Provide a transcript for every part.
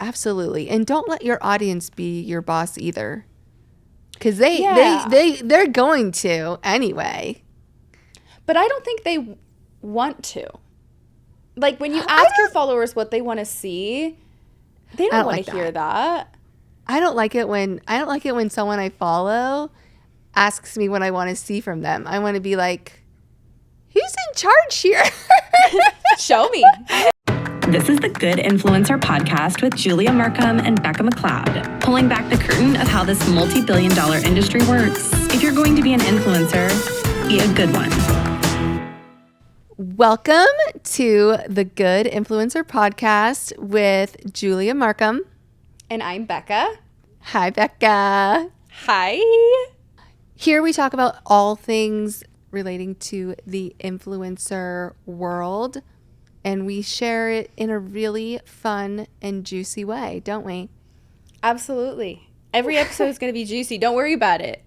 Absolutely. And don't let your audience be your boss either. Because they're going to anyway. But I don't think they want to. Like, when you ask your followers what they want to see, they don't want to hear that. I don't like it when someone I follow asks me what I want to see from them. I want to be like, who's in charge here? Show me. This is the Good Influencer Podcast with Julia Markham and Becca McLeod, pulling back the curtain of how this multi-billion-dollar industry works. If you're going to be an influencer, be a good one. Welcome to the Good Influencer Podcast with Julia Markham. And I'm Becca. Hi, Becca. Hi. Here we talk about all things relating to the influencer world, and we share it in a really fun and juicy way, don't we? Absolutely. Every episode is going to be juicy. Don't worry about it.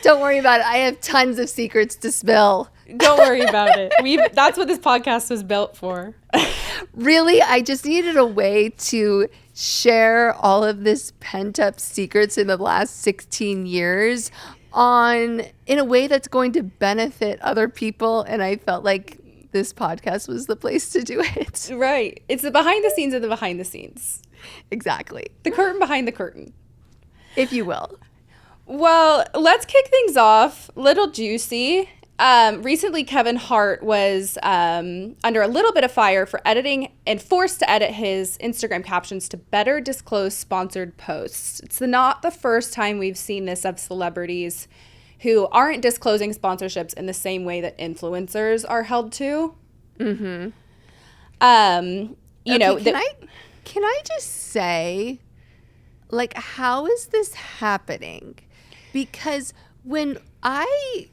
Don't worry about it. I have tons of secrets to spill. Don't worry about it. That's what this podcast was built for. Really, I just needed a way to share all of this pent-up secrets in the last 16 years in a way that's going to benefit other people, and I felt like this podcast was the place to do it. Right. It's the behind the scenes of the behind the scenes. Exactly. The curtain behind the curtain, if you will. Well, let's kick things off. Little juicy. Recently, Kevin Hart was under a little bit of fire for editing and forced to edit his Instagram captions to better disclose sponsored posts. It's not the first time we've seen this of celebrities who aren't disclosing sponsorships in the same way that influencers are held to. Mm-hmm. Can I just say, like, how is this happening? Because when I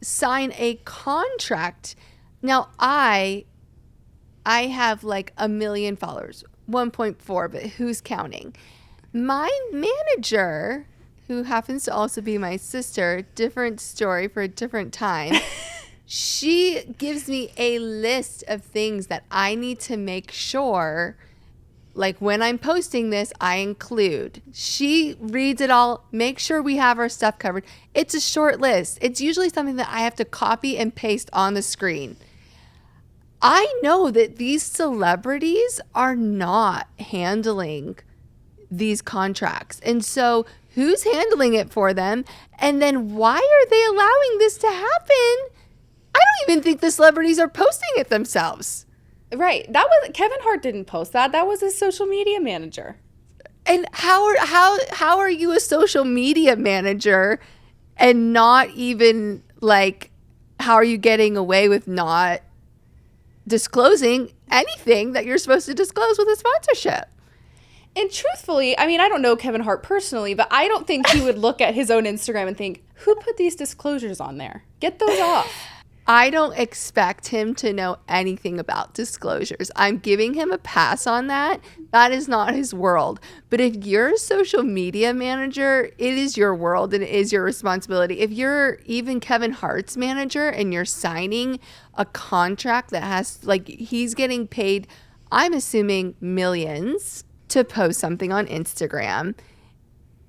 sign a contract, now I have like 1 million followers, 1.4, but who's counting? My manager, who happens to also be my sister, different story for a different time, she gives me a list of things that I need to make sure, like when I'm posting this, I include. She reads it all, make sure we have our stuff covered. It's a short list. It's usually something that I have to copy and paste on the screen. I know that these celebrities are not handling these contracts. And so who's handling it for them? And then why are they allowing this to happen? I don't even think the celebrities are posting it themselves. Right. That was Kevin Hart didn't post that. That was his social media manager. And how are you a social media manager and not even, like, how are you getting away with not disclosing anything that you're supposed to disclose with a sponsorship? And truthfully, I mean, I don't know Kevin Hart personally, but I don't think he would look at his own Instagram and think, who put these disclosures on there? Get those off. I don't expect him to know anything about disclosures. I'm giving him a pass on that. That is not his world. But if you're a social media manager, it is your world and it is your responsibility. If you're even Kevin Hart's manager and you're signing a contract that has, like, he's getting paid, I'm assuming millions, to post something on Instagram.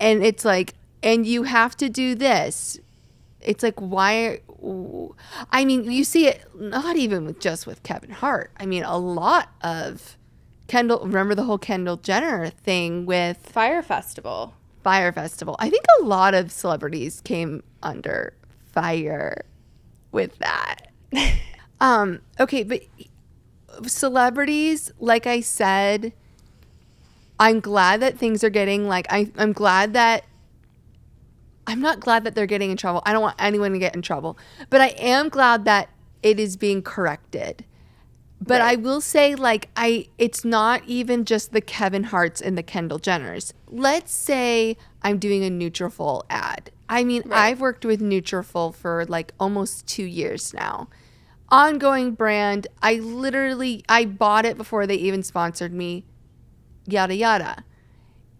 And it's like, and you have to do this. It's like, why? I mean, you see it not even just with Kevin Hart. I mean, a lot of remember the whole Kendall Jenner thing with Fire Festival. I think a lot of celebrities came under fire with that. Okay, but celebrities, like I said, I'm glad that things are getting, like, I'm not glad that they're getting in trouble. I don't want anyone to get in trouble. But I am glad that it is being corrected. But right. I will say, like, it's not even just the Kevin Harts and the Kendall Jenners. Let's say I'm doing a Nutrafol ad. I mean, right. I've worked with Nutrafol for like almost 2 years now. Ongoing brand. I bought it before they even sponsored me. Yada, yada.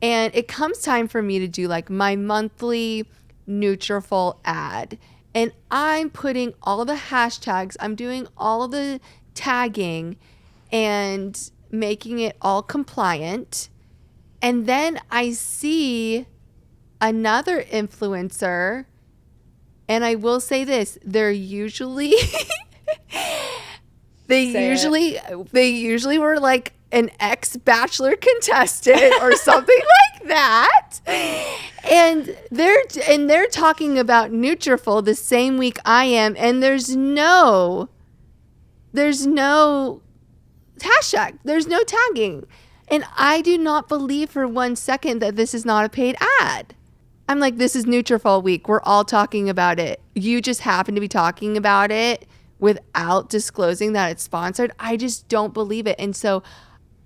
And it comes time for me to do like my monthly Nutrafol ad. And I'm putting all the hashtags, I'm doing all of the tagging, and making it all compliant. And then I see another influencer, and I will say this, they're usually they usually were like an ex-bachelor contestant or something like that. And they're talking about Nutrafol the same week I am, and there's no hashtag, there's no tagging. And I do not believe for 1 second that this is not a paid ad. I'm like, this is Nutrafol week. We're all talking about it. You just happen to be talking about it without disclosing that it's sponsored. I just don't believe it. And so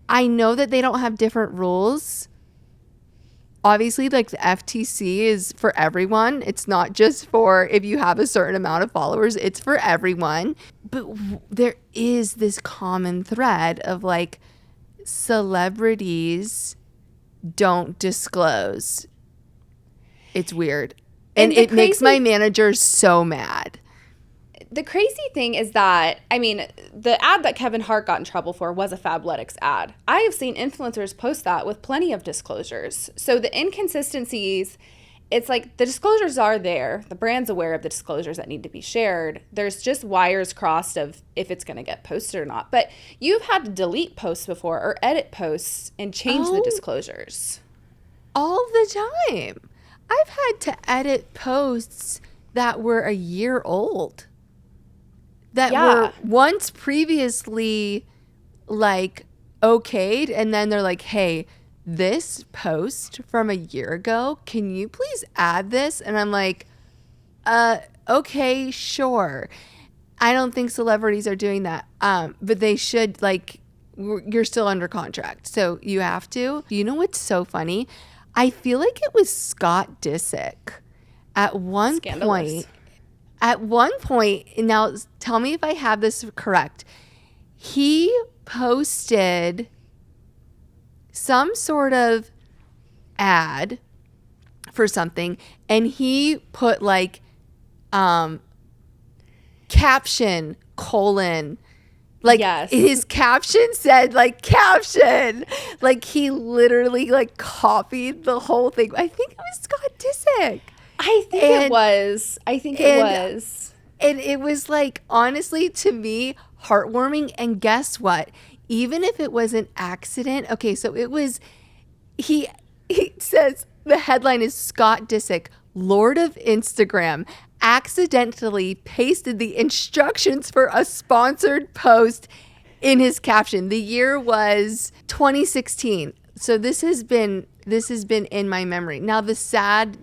I know that they don't have different rules. Obviously, like the FTC is for everyone. It's not just for if you have a certain amount of followers. It's for everyone. But there is this common thread of like celebrities don't disclose. It's weird. And it makes my manager so mad. The crazy thing is that, I mean, the ad that Kevin Hart got in trouble for was a Fabletics ad. I have seen influencers post that with plenty of disclosures. So the inconsistencies, it's like the disclosures are there. The brand's aware of the disclosures that need to be shared. There's just wires crossed of if it's going to get posted or not. But you've had to delete posts before or edit posts and change the disclosures. All the time. I've had to edit posts that were a year old. That were once previously like okayed, and then they're like, hey, this post from a year ago, can you please add this? And I'm like, okay, sure. I don't think celebrities are doing that. But they should, like, you're still under contract, so you have to. You know what's so funny? I feel like it was Scott Disick at one point. At one point, now tell me if I have this correct, he posted some sort of ad for something, and he put like caption : like his caption said like caption, like he literally like copied the whole thing. I think it was Scott Disick. I think it was. And it was like, honestly, to me, heartwarming. And guess what? Even if it was an accident. Okay, so it was, he says, the headline is Scott Disick, Lord of Instagram, accidentally pasted the instructions for a sponsored post in his caption. The year was 2016. So this has been in my memory. Now the sad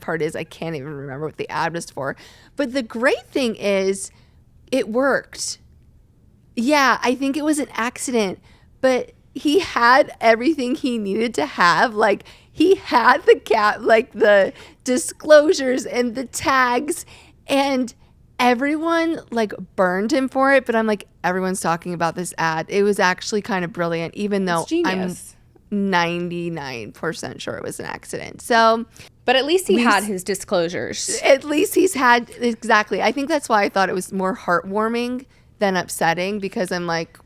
part is I can't even remember what the ad was for. But the great thing is it worked. Yeah, I think it was an accident, but he had everything he needed to have. Like he had the disclosures and the tags, and everyone like burned him for it. But I'm like, everyone's talking about this ad. It was actually kind of brilliant, even though I'm 99% sure it was an accident. So, but at least he had his disclosures. At least he's had, exactly. I think that's why I thought it was more heartwarming than upsetting, because I'm like,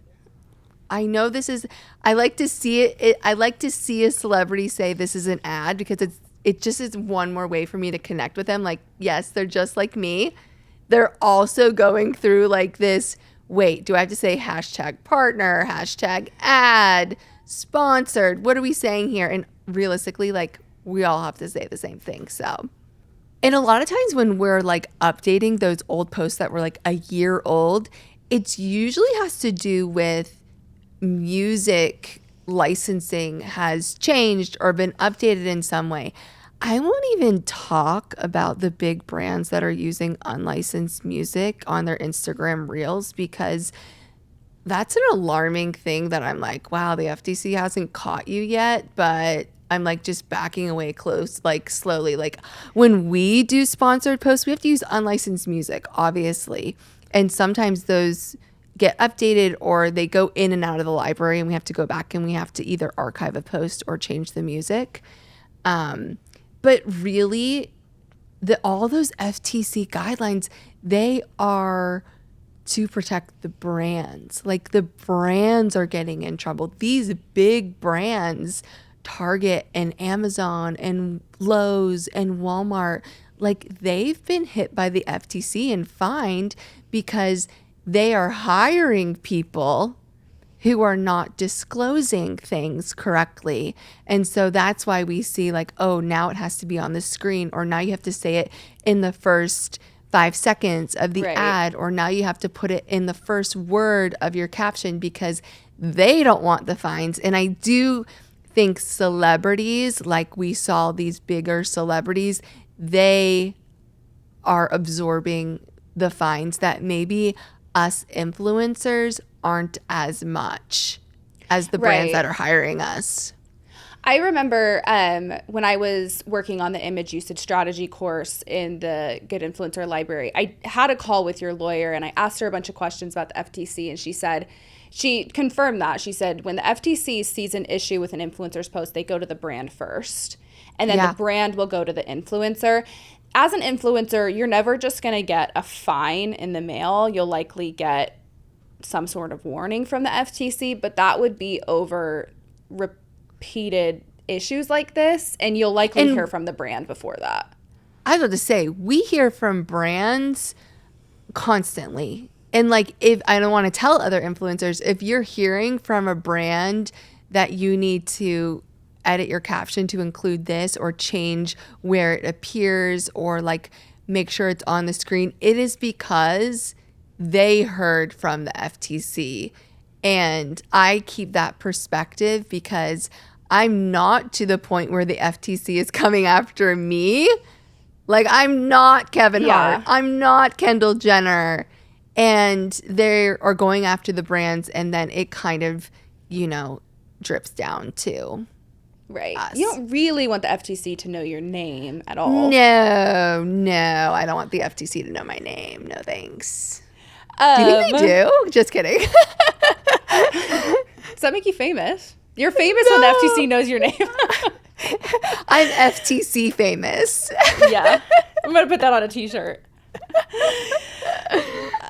I know this is, I like to see it. I like to see a celebrity say this is an ad, because it just is one more way for me to connect with them. Like, yes, they're just like me. They're also going through like this, wait, do I have to say hashtag partner, hashtag ad, sponsored? What are we saying here? And realistically, like, we all have to say the same thing. So, and a lot of times when we're like updating those old posts that were like a year old, it usually has to do with music licensing has changed or been updated in some way. I won't even talk about the big brands that are using unlicensed music on their Instagram reels, because that's an alarming thing that I'm like, wow, the FTC hasn't caught you yet, but I'm like just backing away close, like slowly. Like when we do sponsored posts, we have to use unlicensed music, obviously. And sometimes those get updated or they go in and out of the library, and we have to go back and we have to either archive a post or change the music. But really, all those FTC guidelines, they are to protect the brands. Like the brands are getting in trouble. These big brands, Target and Amazon and Lowe's and Walmart, like they've been hit by the FTC and fined because they are hiring people who are not disclosing things correctly. And so that's why we see like, oh, now it has to be on the screen, or now you have to say it in the first 5 seconds of the ad, or now you have to put it in the first word of your caption because they don't want the fines. And I do think celebrities, like we saw these bigger celebrities, they are absorbing the fines that maybe us influencers aren't as much as the brands that are hiring us. I remember when I was working on the image usage strategy course in the Good Influencer Library, I had a call with your lawyer and I asked her a bunch of questions about the FTC, and she confirmed that. She said when the FTC sees an issue with an influencer's post, they go to the brand first, and then the brand will go to the influencer. As an influencer, you're never just going to get a fine in the mail. You'll likely get some sort of warning from the FTC, but that would be over repeated issues like this, and you'll likely hear from the brand before that. I was about to say, we hear from brands constantly. And like, if I don't want to tell other influencers, if you're hearing from a brand that you need to edit your caption to include this, or change where it appears, or like make sure it's on the screen, it is because they heard from the FTC. And I keep that perspective because I'm not to the point where the FTC is coming after me. Like, I'm not Kevin Hart. I'm not Kendall Jenner. And they are going after the brands, and then it kind of, drips down to us. You don't really want the FTC to know your name at all. No, I don't want the FTC to know my name. No, thanks. Do you think they do? Just kidding. Does that make you famous? You're famous when the FTC knows your name. I'm FTC famous. Yeah. I'm going to put that on a t-shirt.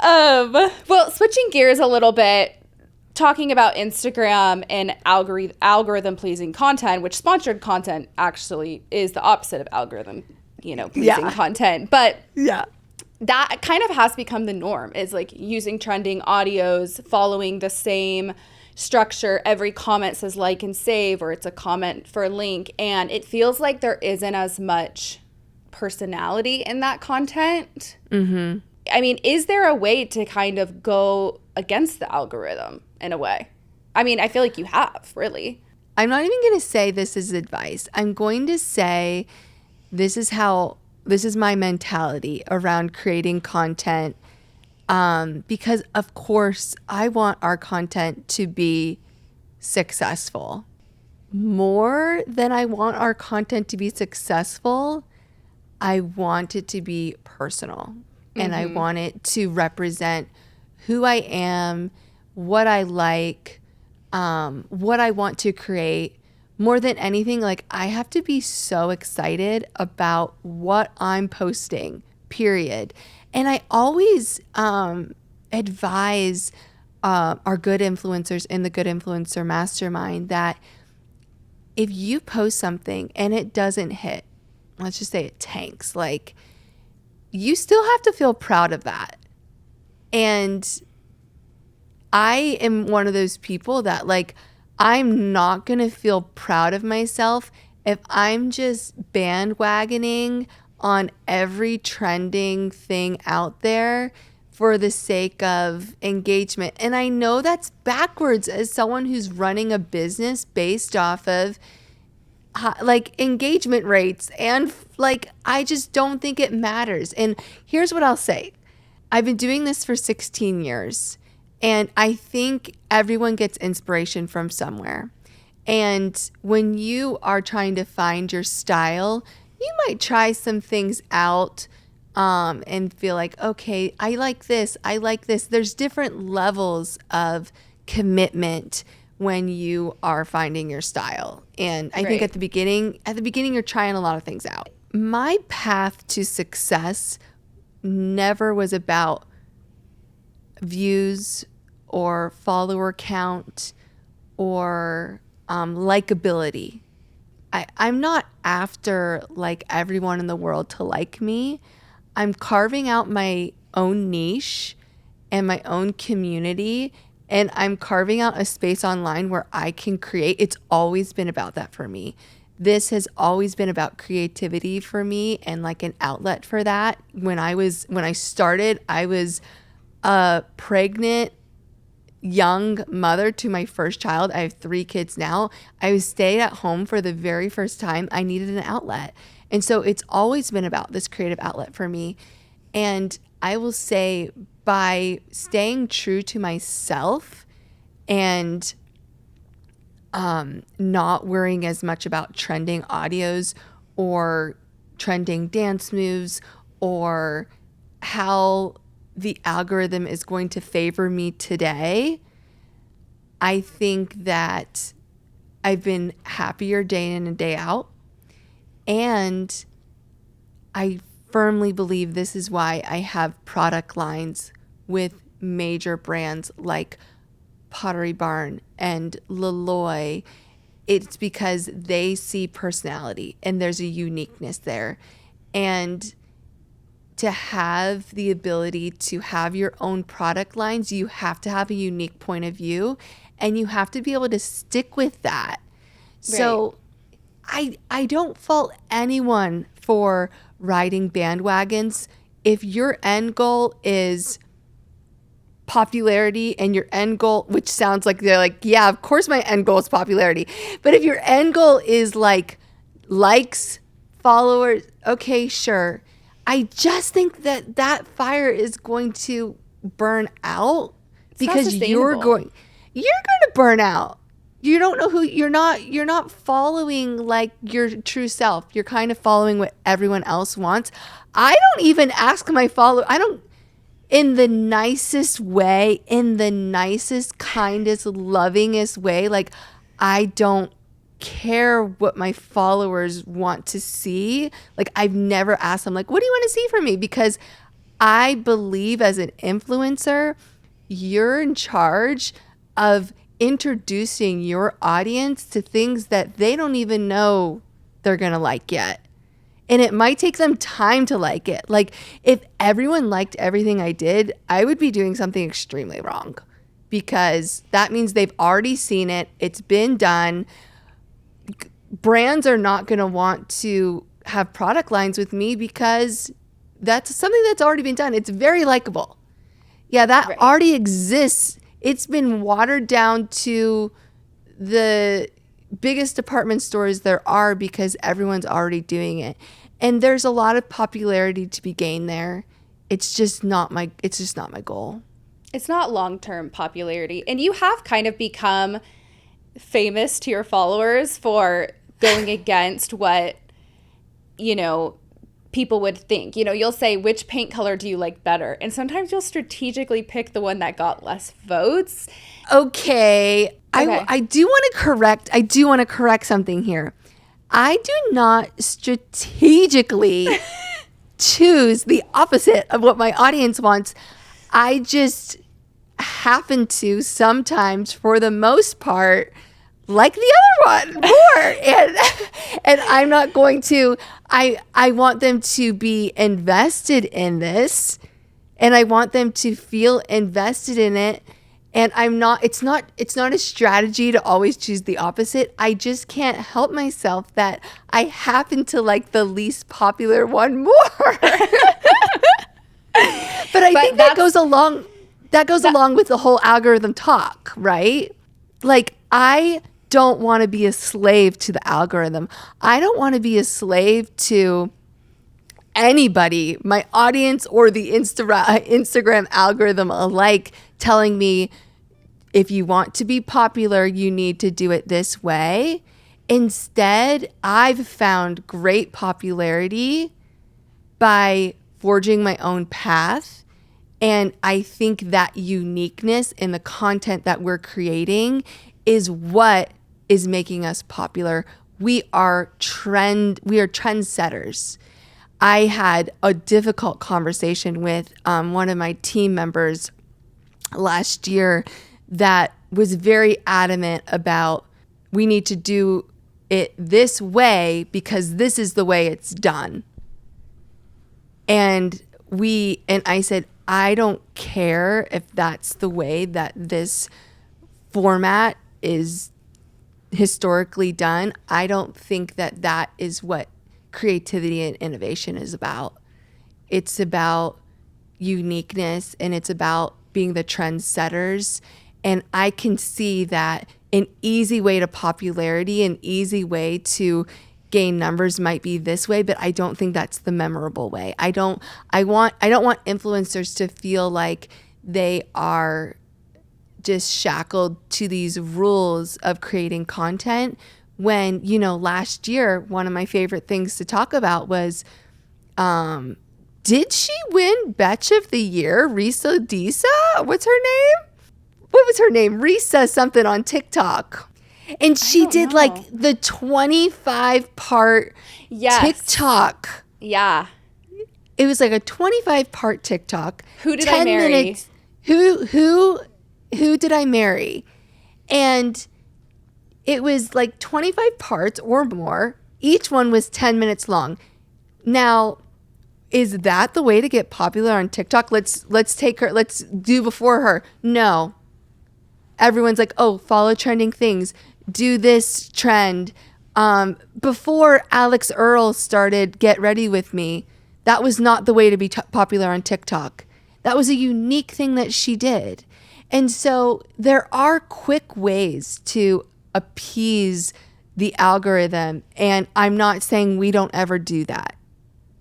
Well, switching gears a little bit, talking about Instagram and algorithm pleasing content, which sponsored content actually is the opposite of algorithm, pleasing content. But that kind of has become the norm, is like using trending audios, following the same structure. Every comment says like and save, or it's a comment for a link. And it feels like there isn't as much personality in that content. Mm-hmm. I mean, is there a way to kind of go against the algorithm in a way? I mean, I feel like you have, really. I'm not even going to say this is advice. I'm going to say this is my mentality around creating content, because of course I want our content to be successful. More than I want our content to be successful, I want it to be personal. And I want it to represent who I am, what I like, what I want to create. More than anything, like, I have to be so excited about what I'm posting, period. And I always advise our good influencers in the Good Influencer Mastermind that if you post something and it doesn't hit, let's just say it tanks, like, you still have to feel proud of that. And I am one of those people that, like, I'm not going to feel proud of myself if I'm just bandwagoning on every trending thing out there for the sake of engagement. And I know that's backwards as someone who's running a business based off of like engagement rates, and like, I just don't think it matters. And here's what I'll say. I've been doing this for 16 years, and I think everyone gets inspiration from somewhere. And when you are trying to find your style, you might try some things out and feel like, okay, I like this. There's different levels of commitment when you are finding your style. And I think at the beginning, you're trying a lot of things out. My path to success never was about views or follower count or likability. I'm not after like everyone in the world to like me. I'm carving out my own niche and my own community, and I'm carving out a space online where I can create. It's always been about that for me. This has always been about creativity for me and like an outlet for that. When I started, I was a pregnant young mother to my first child. I have 3 kids now. I was staying at home for the very first time. I needed an outlet. And so it's always been about this creative outlet for me. And I will say, by staying true to myself and not worrying as much about trending audios or trending dance moves or how the algorithm is going to favor me today, I think that I've been happier day in and day out. And I firmly believe this is why I have product lines with major brands like Pottery Barn and Leloy. It's because they see personality and there's a uniqueness there. And to have the ability to have your own product lines, you have to have a unique point of view and you have to be able to stick with that. Right. So I don't fault anyone for riding bandwagons. If your end goal is popularity and your end goal, which sounds like they're like, yeah, of course my end goal is popularity. But if your end goal is like likes, followers, okay, sure. I just think that fire is going to burn out because you're going to burn out. You don't know who you're not following like your true self. You're kind of following what everyone else wants. I don't even ask my followers. I don't, in the nicest way, in the nicest, kindest, lovingest way. Like, I don't care what my followers want to see. Like, I've never asked them, like, what do you want to see from me? Because I believe as an influencer, you're in charge of introducing your audience to things that they don't even know they're going to like yet. And it might take them time to like it. Like, if everyone liked everything I did, I would be doing something extremely wrong, because that means they've already seen it. It's been done. Brands are not going to want to have product lines with me because that's something that's already been done. It's very likable. Yeah, that right. already exists. It's been watered down to the biggest department stores there are because everyone's already doing it. And there's a lot of popularity to be gained there. It's just not my goal. It's not long-term popularity. And you have kind of become famous to your followers for going against what, people would think. You'll say, which paint color do you like better? And sometimes you'll strategically pick the one that got less votes. Okay. I do want to correct something here. I do not strategically choose the opposite of what my audience wants. I just happen to sometimes, for the most part, like the other one more. And I'm not going to, I want them to be invested in this, and I want them to feel invested in it. And it's not a strategy to always choose the opposite. I just can't help myself that I happen to like the least popular one more. But I think that goes along with the whole algorithm talk, right? Like, I don't want to be a slave to the algorithm. I don't want to be a slave to anybody, my audience or the Instagram algorithm alike, telling me, if you want to be popular, you need to do it this way. Instead, I've found great popularity by forging my own path. And I think that uniqueness in the content that we're creating is what is making us popular. We are trendsetters. I had a difficult conversation with one of my team members last year that was very adamant about we need to do it this way because this is the way it's done. And I said, I don't care if that's the way that this format is historically done. I don't think that that is what creativity and innovation is about. It's about uniqueness, and it's about being the trendsetters. And I can see that an easy way to popularity, an easy way to gain numbers might be this way, but I don't think that's the memorable way. I don't want influencers to feel like they are just shackled to these rules of creating content when, last year, one of my favorite things to talk about was, did she win Betch of the Year? Risa Disa? What's her name? What was her name? Risa something on TikTok. And she did like the 25-part TikTok. Yeah. It was like a 25-part TikTok. Who did I marry? Minutes. Who did I marry? And it was like 25 parts or more. Each one was 10 minutes long. Now, is that the way to get popular on TikTok? Let's take her. Let's do before her. No. Everyone's like, oh, follow trending things. Do this trend. Before Alex Earl started Get Ready With Me, that was not the way to be popular on TikTok. That was a unique thing that she did. And so there are quick ways to appease the algorithm. And I'm not saying we don't ever do that.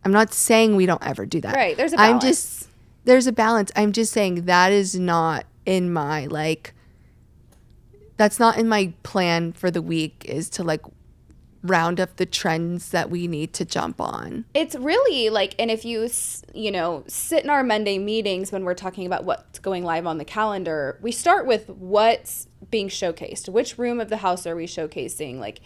Right. There's a balance. There's a balance. I'm just saying that is not in my, that's not in my plan for the week, is to round up the trends that we need to jump on. It's really and if you sit in our Monday meetings when we're talking about what's going live on the calendar, we start with what's being showcased. Which room of the house are we showcasing?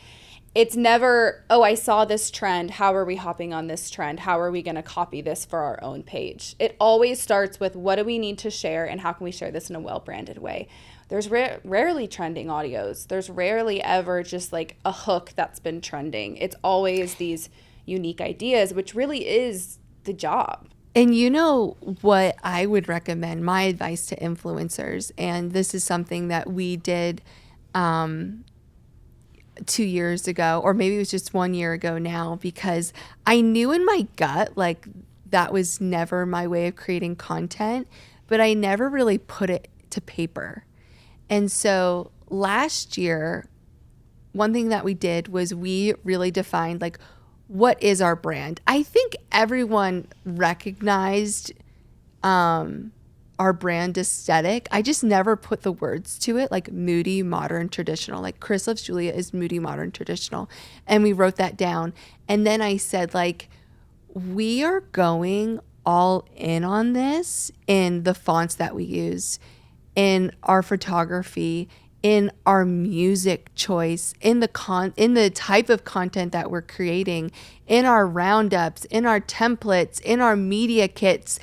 It's never, oh, I saw this trend. How are we hopping on this trend? How are we going to copy this for our own page? It always starts with what do we need to share and how can we share this in a well-branded way? There's rarely trending audios. There's rarely ever just a hook that's been trending. It's always these unique ideas, which really is the job. And what I would recommend, my advice to influencers, and this is something that we did 2 years ago, or maybe it was just 1 year ago now, because I knew in my gut, that was never my way of creating content, but I never really put it to paper. And so last year, one thing that we did was we really defined what is our brand. I think everyone recognized our brand aesthetic. I just never put the words to it, moody, modern, traditional. Chris Loves Julia is moody, modern, traditional. And we wrote that down. And then I said, we are going all in on this in the fonts that we use, in our photography, in our music choice, in the type of content that we're creating, in our roundups, in our templates, in our media kits.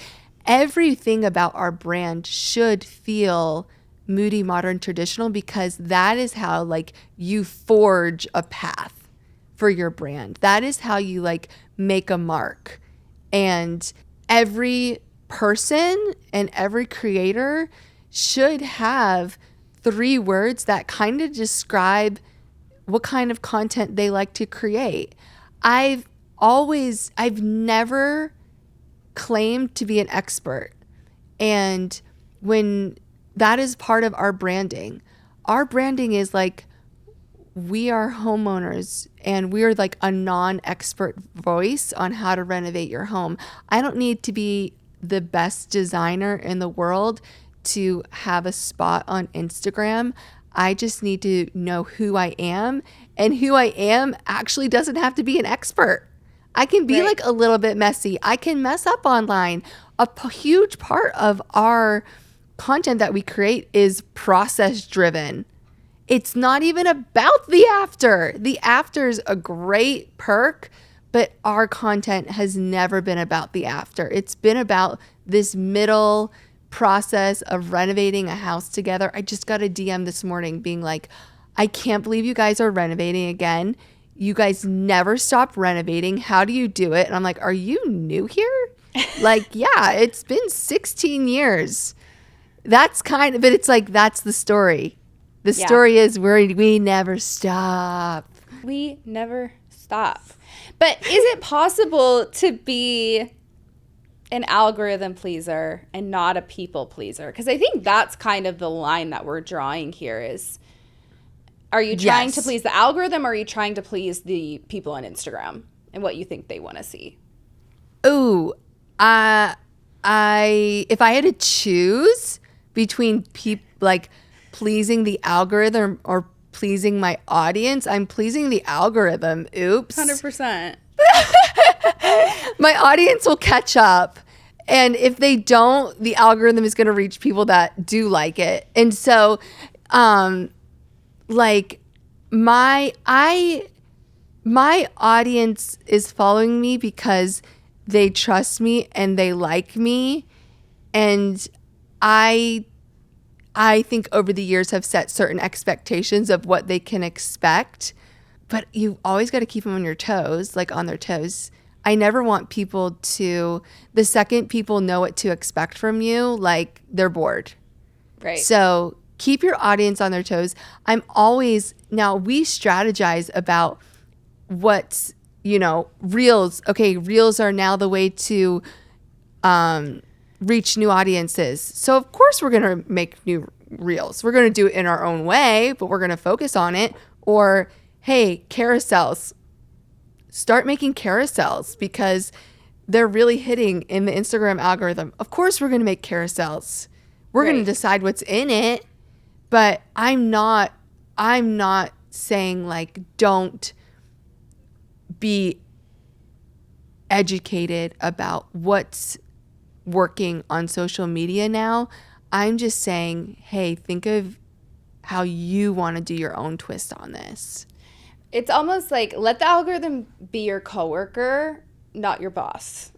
Everything about our brand should feel moody, modern, traditional, because that is how you forge a path for your brand. That is how you make a mark. And every person and every creator should have 3 words that kind of describe what kind of content they like to create. I've never claimed to be an expert. And when that is part of our branding is we are homeowners and we're a non-expert voice on how to renovate your home. I don't need to be the best designer in the world to have a spot on Instagram. I just need to know who I am, and who I am actually doesn't have to be an expert. I can be a little bit messy. I can mess up online. A huge part of our content that we create is process driven. It's not even about the after. The after's a great perk, but our content has never been about the after. It's been about this middle process of renovating a house together. I just got a DM this morning being like, I can't believe you guys are renovating again. You guys never stop renovating. How do you do it? And I'm like, are you new here? Like, yeah, it's been 16 years. That's kind of, but it's like, that's the story. The story is we never stop. We never stop. But is it possible to be an algorithm pleaser and not a people pleaser? Because I think that's kind of the line that we're drawing here is, are you trying to please the algorithm, or are you trying to please the people on Instagram and what you think they want to see? Ooh, if I had to choose between like pleasing the algorithm or pleasing my audience, I'm pleasing the algorithm. Oops. 100%. My audience will catch up. And if they don't, the algorithm is going to reach people that do like it. And so, like my audience is following me because they trust me and they like me. And I think over the years have set certain expectations of what they can expect, but you always got to keep them on your toes, like on their toes. I never want people to, the second people know what to expect from you, like they're bored. Right. So keep your audience on their toes. Now we strategize about what's, reels. Okay, reels are now the way to reach new audiences. So of course we're going to make new reels. We're going to do it in our own way, but we're going to focus on it. Or, hey, carousels. Start making carousels because they're really hitting in the Instagram algorithm. Of course we're going to make carousels. We're going to decide what's in it, but I'm not saying like don't be educated about what's working on social media now. I'm just saying, hey, think of how you want to do your own twist on this. It's almost like let the algorithm be your coworker, not your boss.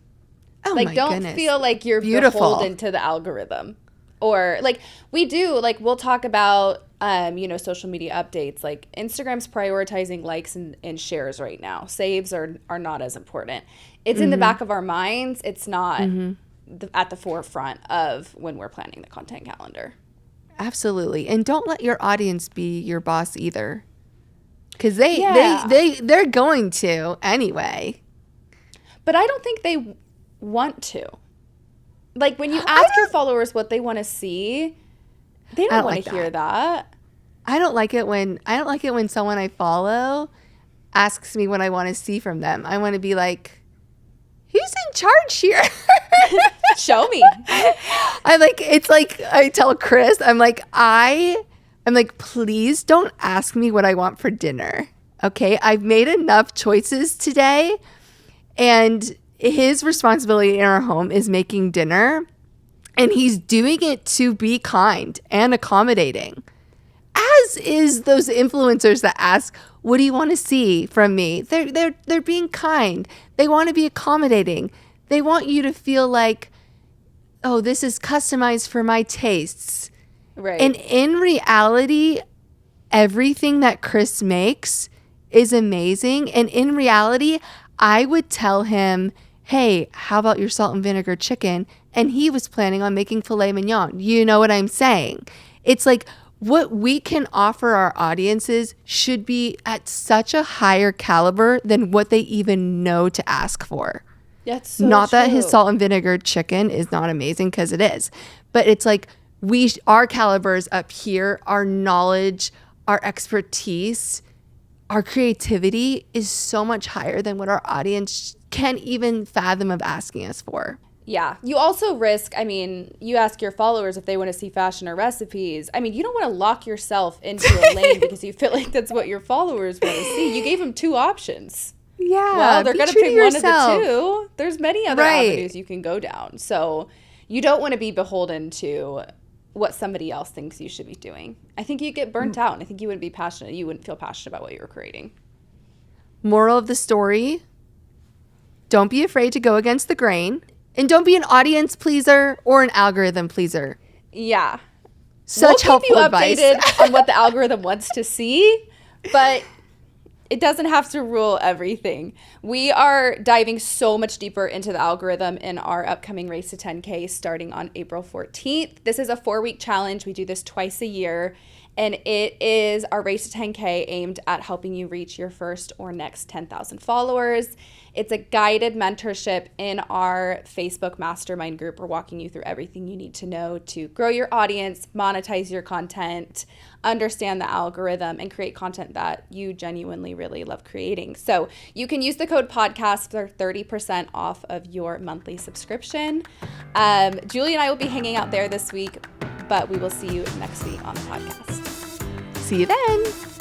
Oh, like, my don't goodness. feel like you're beholden to the algorithm. Or like we do, like we'll talk about, social media updates. Like Instagram's prioritizing likes and shares right now. Saves are not as important. It's in the back of our minds. It's not at the forefront of when we're planning the content calendar. Absolutely. And don't let your audience be your boss either. Because they're going to anyway. But I don't think they want to. Like when you ask your followers what they want to see, they don't want to hear that. I don't like it when someone I follow asks me what I want to see from them. I want to be like, who's in charge here? Show me. It's like I tell Chris, I'm like, please don't ask me what I want for dinner. Okay, I've made enough choices today, and his responsibility in our home is making dinner, and he's doing it to be kind and accommodating, as is those influencers that ask, what do you want to see from me? They're being kind. They want to be accommodating. They want you to feel like, oh, this is customized for my tastes. Right. And in reality, everything that Chris makes is amazing. And in reality, I would tell him, hey, how about your salt and vinegar chicken? And he was planning on making filet mignon. You know what I'm saying? It's like what we can offer our audiences should be at such a higher caliber than what they even know to ask for. That's so not true. That his salt and vinegar chicken is not amazing, because it is. But it's like our calibers up here, our knowledge, our expertise, our creativity is so much higher than what our audience can even fathom of asking us for. Yeah. You also risk, you ask your followers if they want to see fashion or recipes. You don't want to lock yourself into a lane because you feel like that's what your followers want to see. You gave them two options. Yeah. Well, they're going to pick one of the two. There's many other avenues you can go down. So you don't want to be beholden to what somebody else thinks you should be doing. I think you get burnt out, and I think you wouldn't be passionate. You wouldn't feel passionate about what you were creating. Moral of the story, don't be afraid to go against the grain. And don't be an audience pleaser or an algorithm pleaser. Yeah. Such helpful we'll advice. keep you updated on what the algorithm wants to see, but it doesn't have to rule everything. We are diving so much deeper into the algorithm in our upcoming Race to 10K starting on April 14th. This is a 4-week challenge. We do this twice a year, and it is our Race to 10K aimed at helping you reach your first or next 10,000 followers. It's a guided mentorship in our Facebook mastermind group. We're walking you through everything you need to know to grow your audience, monetize your content, understand the algorithm, and create content that you genuinely really love creating. So you can use the code podcast for 30% off of your monthly subscription. Julie and I will be hanging out there this week, but we will see you next week on the podcast. See you then.